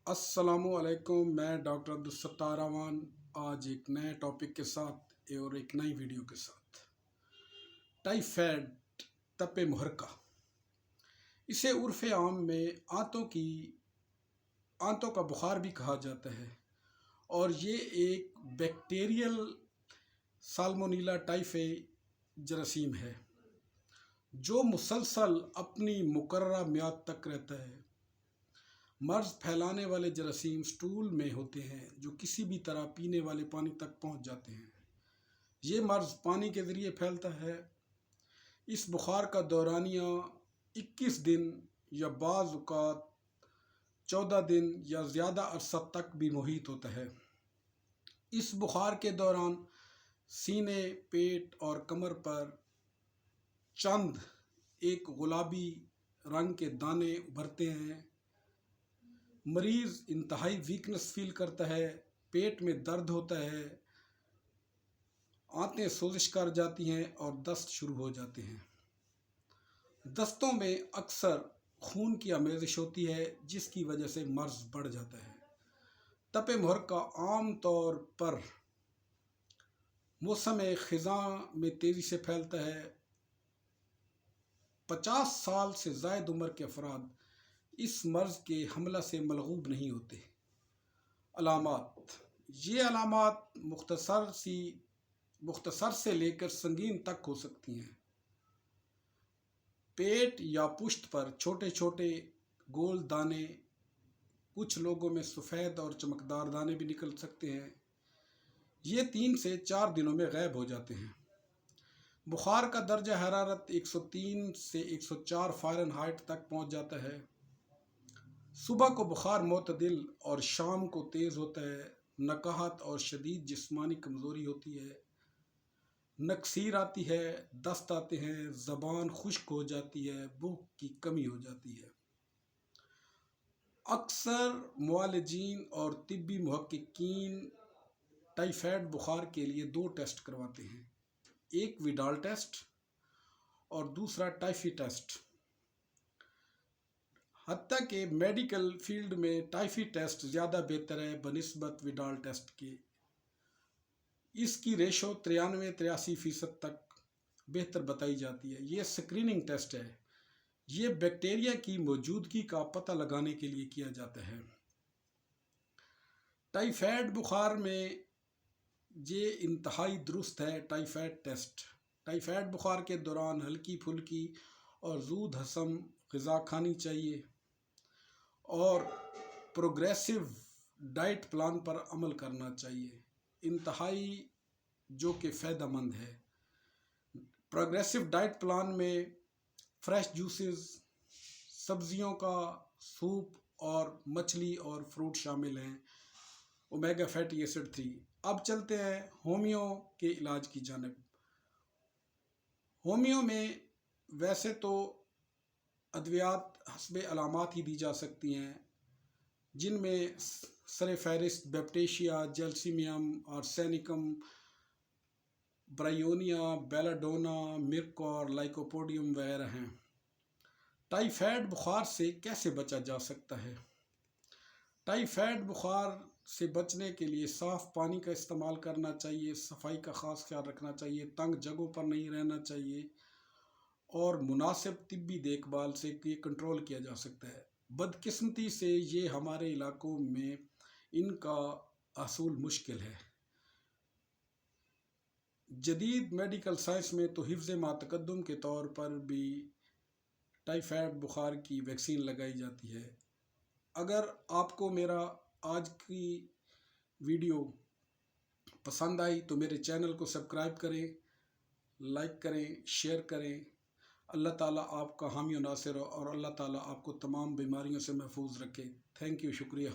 السلام علیکم، میں ڈاکٹر عبدالستار اعوان آج ایک نئے ٹاپک کے ساتھ اور ایک نئی ویڈیو کے ساتھ ٹائیفائڈ تپ محرکہ، اسے عرف عام میں آنتوں کا بخار بھی کہا جاتا ہے، اور یہ ایک بیکٹیریل سالمونیلا ٹائفی جراثیم ہے جو مسلسل اپنی مقررہ میعاد تک رہتا ہے۔ مرض پھیلانے والے جراثیم سٹول میں ہوتے ہیں جو کسی بھی طرح پینے والے پانی تک پہنچ جاتے ہیں۔ یہ مرض پانی کے ذریعے پھیلتا ہے۔ اس بخار کا دورانیہ 21 دن یا بعض اوقات 14 دن یا زیادہ عرصہ تک بھی محیط ہوتا ہے۔ اس بخار کے دوران سینے، پیٹ اور کمر پر چند ایک گلابی رنگ کے دانے ابھرتے ہیں۔ مریض انتہائی ویکنس فیل کرتا ہے، پیٹ میں درد ہوتا ہے، آنتیں سوزش کر جاتی ہیں اور دست شروع ہو جاتے ہیں۔ دستوں میں اکثر خون کی آمیزش ہوتی ہے جس کی وجہ سے مرض بڑھ جاتا ہے۔ تپ محرکہ عام طور پر موسم خزاں میں تیزی سے پھیلتا ہے۔ 50 سال سے زائد عمر کے افراد اس مرض کے حملہ سے ملغوب نہیں ہوتے۔ علامات: یہ علامات مختصر سے لے کر سنگین تک ہو سکتی ہیں۔ پیٹ یا پشت پر چھوٹے چھوٹے گول دانے، کچھ لوگوں میں سفید اور چمکدار دانے بھی نکل سکتے ہیں۔ یہ 3 سے 4 دنوں میں غائب ہو جاتے ہیں۔ بخار کا درجہ حرارت 103 سے 104 فارنہائٹ تک پہنچ جاتا ہے۔ صبح کو بخار معتدل اور شام کو تیز ہوتا ہے۔ نقاہت اور شدید جسمانی کمزوری ہوتی ہے۔ نکسیر آتی ہے، دست آتے ہیں، زبان خشک ہو جاتی ہے، بھوک کی کمی ہو جاتی ہے۔ اکثر معالجین اور طبی محققین ٹائیفائڈ بخار کے لیے 2 ٹیسٹ کرواتے ہیں، ایک ویڈال ٹیسٹ اور دوسرا ٹائفی ٹیسٹ۔ حتیٰ کہ میڈیکل فیلڈ میں ٹائفی ٹیسٹ زیادہ بہتر ہے بنسبت ویڈال ٹیسٹ کے۔ اس کی ریشو 93-83% تک بہتر بتائی جاتی ہے۔ یہ اسکریننگ ٹیسٹ ہے، یہ بیکٹیریا کی موجودگی کا پتہ لگانے کے لیے کیا جاتا ہے۔ ٹائیفائڈ بخار میں یہ انتہائی درست ہے۔ ٹائیفائڈ ٹیسٹ: ٹائیفائڈ بخار کے دوران ہلکی پھلکی اور زود ہضم غذا کھانی چاہیے اور پروگریسو ڈائٹ پلان پر عمل کرنا چاہیے، انتہائی جو کہ فائدہ مند ہے۔ پروگریسو ڈائٹ پلان میں فریش جوسز، سبزیوں کا سوپ اور مچھلی اور فروٹ شامل ہیں۔ Omega fatty acid 3۔ اب چلتے ہیں ہومیو کے علاج کی جانب۔ ہومیو میں ویسے تو ادویات حسب علامات ہی دی جا سکتی ہیں، جن میں سر فہرست بیپٹیشیا، جیلسیمیم، آرسینیکم، برائیونیا، بیلاڈونا، مرکور، لائکوپوڈیم وغیرہ ہیں۔ ٹائیفائڈ بخار سے کیسے بچا جا سکتا ہے؟ ٹائیفائڈ بخار سے بچنے کے لیے صاف پانی کا استعمال کرنا چاہیے، صفائی کا خاص خیال رکھنا چاہیے، تنگ جگہوں پر نہیں رہنا چاہیے، اور مناسب طبی دیکھ بھال سے یہ کنٹرول کیا جا سکتا ہے۔ بدقسمتی سے یہ ہمارے علاقوں میں ان کا حصول مشکل ہے۔ جدید میڈیکل سائنس میں تو حفظ ما تقدم کے طور پر بھی ٹائیفائڈ بخار کی ویکسین لگائی جاتی ہے۔ اگر آپ کو میرا آج کی ویڈیو پسند آئی تو میرے چینل کو سبسکرائب کریں، لائک کریں، شیئر کریں۔ اللہ تعالیٰ آپ کا حامی و ناصر ہو اور اللہ تعالیٰ آپ کو تمام بیماریوں سے محفوظ رکھے۔ تھینک یو، شکریہ۔